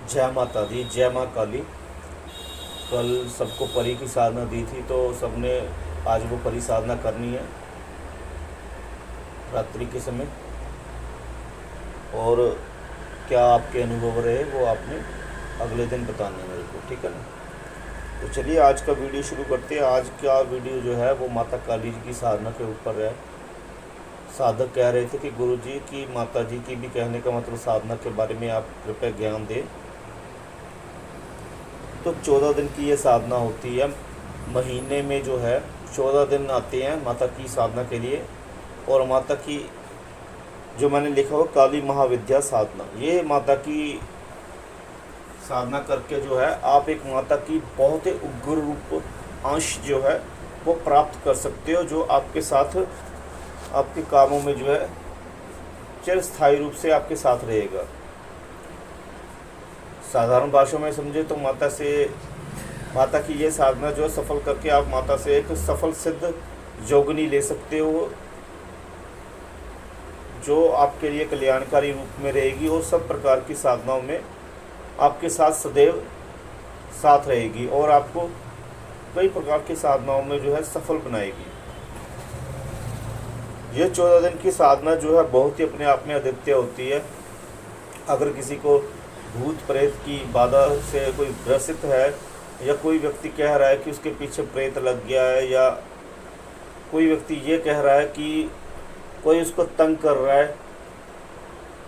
जय माता दी, जय माँ काली। कल सबको परी की साधना दी थी तो सबने आज वो परी साधना करनी है रात्रि के समय। और क्या आपके अनुभव रहे वो आपने अगले दिन बताना है मेरे को, ठीक है ना। तो चलिए आज का वीडियो शुरू करते हैं। आज का वीडियो जो है वो माता काली जी की साधना के ऊपर है। साधक कह रहे थे कि गुरुजी की माता जी की भी कहने का मतलब साधना के बारे में आप कृपया ज्ञान दें। तो 14 दिन की ये साधना होती है। महीने में जो है 14 दिन आते हैं माता की साधना के लिए। और माता की जो मैंने लिखा हुआ काली महाविद्या साधना, ये माता की साधना करके जो है आप एक माता की बहुत ही उग्र रूप अंश जो है वो प्राप्त कर सकते हो, जो आपके साथ आपके कामों में जो है चिरस्थायी रूप से आपके साथ रहेगा। साधारण भाषा में समझे तो माता की ये साधना जो सफल करके आप माता से एक सफल सिद्ध जोगनी ले सकते हो, जो आपके लिए कल्याणकारी रूप में रहेगी और सब प्रकार की साधनाओं में आपके साथ सदैव साथ रहेगी और आपको कई प्रकार की साधनाओं में जो है सफल बनाएगी। ये 14 दिन की साधना जो है बहुत ही अपने आप में अद्वितीय होती है। अगर किसी को भूत प्रेत की बाधा से कोई ग्रसित है, या कोई व्यक्ति कह रहा है कि उसके पीछे प्रेत लग गया है, या कोई व्यक्ति ये कह रहा है कि कोई उसको तंग कर रहा है,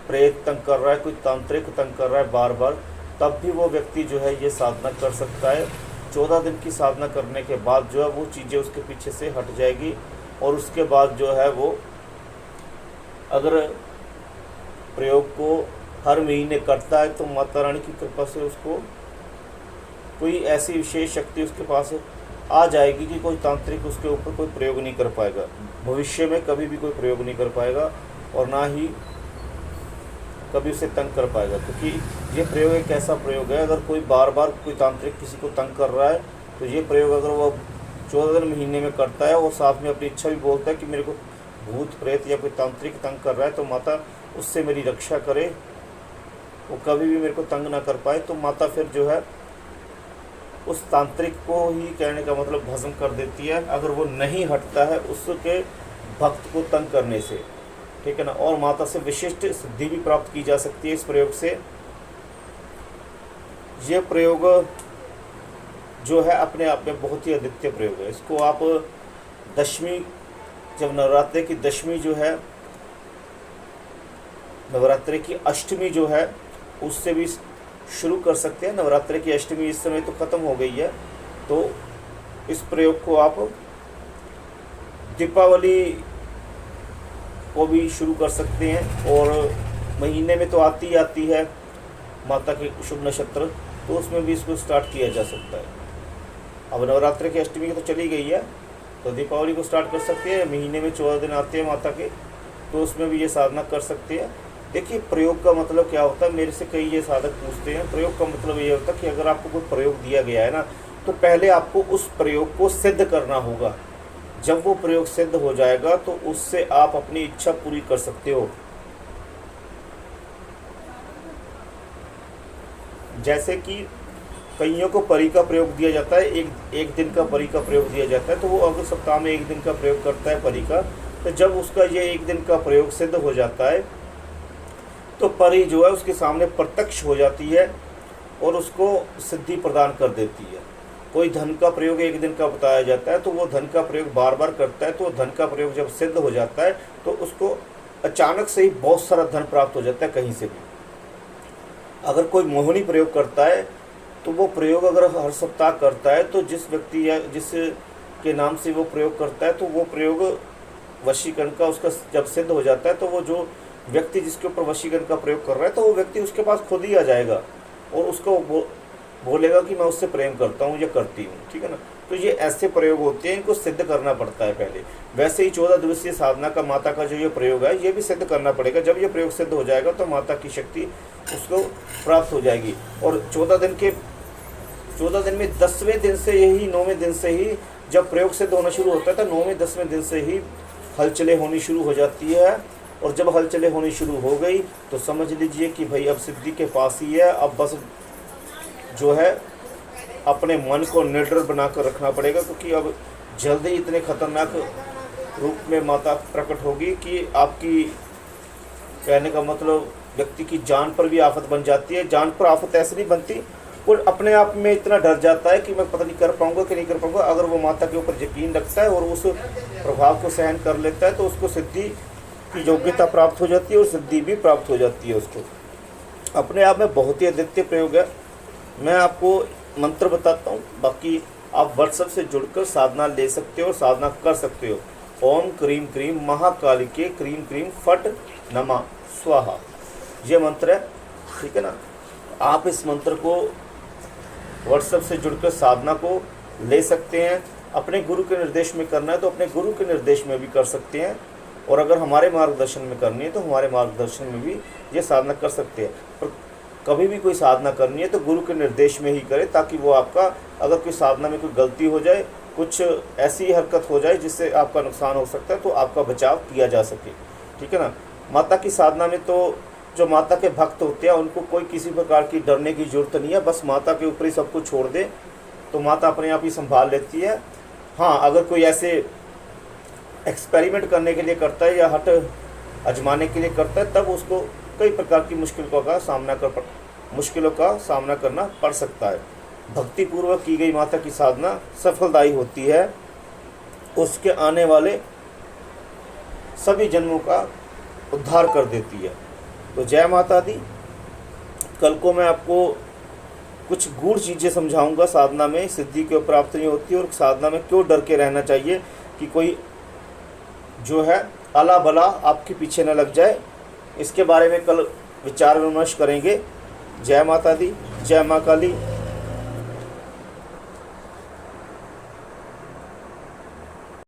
प्रेत तंग कर रहा है, कोई तांत्रिक तंग कर रहा है बार बार, तब भी वो व्यक्ति जो है ये साधना कर सकता है। 14 दिन की साधना करने के बाद जो है वो चीज़ें उसके पीछे से हट जाएगी। और उसके बाद जो है वो अगर प्रयोग को हर महीने करता है तो माता रानी की कृपा से उसको कोई ऐसी विशेष शक्ति उसके पास आ जाएगी कि कोई तांत्रिक उसके ऊपर कोई प्रयोग नहीं कर पाएगा, भविष्य में कभी भी कोई प्रयोग नहीं कर पाएगा और ना ही कभी उसे तंग कर पाएगा। क्योंकि ये प्रयोग एक ऐसा प्रयोग है, अगर कोई बार बार कोई तांत्रिक किसी को तंग कर रहा है तो ये प्रयोग अगर वो 14 दिन महीने में करता है और साथ में अपनी इच्छा भी बोलता है कि मेरे को भूत प्रेत या कोई तांत्रिक तंग कर रहा है तो माता उससे मेरी रक्षा करे, वो कभी भी मेरे को तंग ना कर पाए, तो माता फिर जो है उस तांत्रिक को ही कहने का मतलब भस्म कर देती है, अगर वो नहीं हटता है उसके भक्त को तंग करने से, ठीक है ना। और माता से विशिष्ट सिद्धि भी प्राप्त की जा सकती है इस प्रयोग से। ये प्रयोग जो है अपने आप में बहुत ही अद्वितीय प्रयोग है। इसको आप दशमी, जब नवरात्रि की दशमी जो है, नवरात्रि की अष्टमी जो है उससे भी शुरू कर सकते हैं। नवरात्रि की अष्टमी इस समय तो ख़त्म हो गई है, तो इस प्रयोग को आप दीपावली को भी शुरू कर सकते हैं। और महीने में तो आती है माता के शुभ नक्षत्र, तो उसमें भी इसको स्टार्ट किया जा सकता है। अब नवरात्रि की अष्टमी तो चली गई है, तो दीपावली को स्टार्ट कर सकते हैं। महीने में 14 दिन आते हैं माता के, तो उसमें भी ये साधना कर सकते हैं। देखिए प्रयोग का मतलब क्या होता है, मेरे से कई ये साधक पूछते हैं। प्रयोग का मतलब ये होता है कि अगर आपको कोई प्रयोग दिया गया है ना, तो पहले आपको उस प्रयोग को सिद्ध करना होगा। जब वो प्रयोग सिद्ध हो जाएगा तो उससे आप अपनी इच्छा पूरी कर सकते हो। जैसे कि कईयों को परी का प्रयोग दिया जाता है, एक दिन का परी का प्रयोग दिया जाता है, तो वो अगर सप्ताह में एक दिन का प्रयोग करता है परी का, तो जब उसका ये एक दिन का प्रयोग सिद्ध हो जाता है तो परी जो है उसके सामने प्रत्यक्ष हो जाती है और उसको सिद्धि प्रदान कर देती है। कोई धन का प्रयोग एक दिन का बताया जाता है, तो वो धन का प्रयोग बार बार करता है, तो धन का प्रयोग जब सिद्ध हो जाता है तो उसको अचानक से ही बहुत सारा धन प्राप्त हो जाता है कहीं से भी। अगर कोई मोहिनी प्रयोग करता है, तो वो प्रयोग अगर हर सप्ताह करता है, तो जिस व्यक्ति या जिस के नाम से वो प्रयोग करता है, तो वो प्रयोग वशीकरण का उसका जब सिद्ध हो जाता है, तो वो जो व्यक्ति जिसके ऊपर वशीकरण का प्रयोग कर रहा है, तो वो व्यक्ति उसके पास खुद ही आ जाएगा और उसको बोलेगा कि मैं उससे प्रेम करता हूँ या करती हूँ, ठीक है ना। तो ये ऐसे प्रयोग होते हैं, इनको सिद्ध करना पड़ता है पहले। वैसे ही 14 दिवसीय साधना का माता का जो ये प्रयोग है, ये भी सिद्ध करना पड़ेगा। जब ये प्रयोग सिद्ध हो जाएगा तो माता की शक्ति उसको प्राप्त हो जाएगी। और 14 दिन में 10वें दिन से, यही 9वें दिन से ही जब प्रयोग सिद्ध होना शुरू होता है, तो 9वें 10वें दिन से ही हलचलें होनी शुरू हो जाती है। और जब हलचलें होनी शुरू हो गई तो समझ लीजिए कि भाई अब सिद्धि के पास ही है, अब बस जो है अपने मन को निडर बनाकर रखना पड़ेगा, क्योंकि अब जल्द ही इतने खतरनाक रूप में माता प्रकट होगी कि आपकी, कहने का मतलब, व्यक्ति की जान पर भी आफत बन जाती है। जान पर आफत ऐसे नहीं बनती, वो अपने आप में इतना डर जाता है कि मैं पता नहीं कर पाऊंगा कि नहीं कर पाऊंगा। अगर वो माता के ऊपर यकीन रखता है और उस प्रभाव को सहन कर लेता है तो उसको सिद्धि की योग्यता प्राप्त हो जाती है और सिद्धि भी प्राप्त हो जाती है। उसको अपने आप में बहुत ही अद्वितीय प्रयोग है। मैं आपको मंत्र बताता हूँ, बाकी आप व्हाट्सएप से जुड़कर साधना ले सकते हो और साधना कर सकते हो। ओम क्रीम क्रीम महाकालिके क्रीम क्रीम फट नमः स्वाहा, ये मंत्र है, ठीक है ना। आप इस मंत्र को व्हाट्सएप से जुड़कर साधना को ले सकते हैं। अपने गुरु के निर्देश में करना है तो अपने गुरु के निर्देश में भी कर सकते हैं, और अगर हमारे मार्गदर्शन में करनी है तो हमारे मार्गदर्शन में भी ये साधना कर सकते हैं। पर कभी भी कोई साधना करनी है तो गुरु के निर्देश में ही करें, ताकि वो आपका, अगर कोई साधना में कोई गलती हो जाए, कुछ ऐसी हरकत हो जाए जिससे आपका नुकसान हो सकता है, तो आपका बचाव किया जा सके, ठीक है ना। माता की साधना में तो जो माता के भक्त होते हैं उनको कोई किसी प्रकार की डरने की ज़रूरत नहीं है। बस माता के ऊपर ही सब कुछ छोड़ दे तो माता अपने आप ही संभाल लेती है। हाँ, अगर कोई ऐसे एक्सपेरिमेंट करने के लिए करता है या हट आजमाने के लिए करता है, तब उसको कई प्रकार की मुश्किलों का सामना करना पड़ सकता है। भक्तिपूर्वक की गई माता की साधना सफलदायी होती है, उसके आने वाले सभी जन्मों का उद्धार कर देती है। तो जय माता दी। कल को मैं आपको कुछ गूढ़ चीज़ें समझाऊंगा साधना में सिद्धि क्यों प्राप्त नहीं होती और साधना में क्यों डर के रहना चाहिए कि कोई जो है अला बला आपके पीछे न लग जाए। इसके बारे में कल विचार विमर्श करेंगे। जय माता दी, जय माँ काली।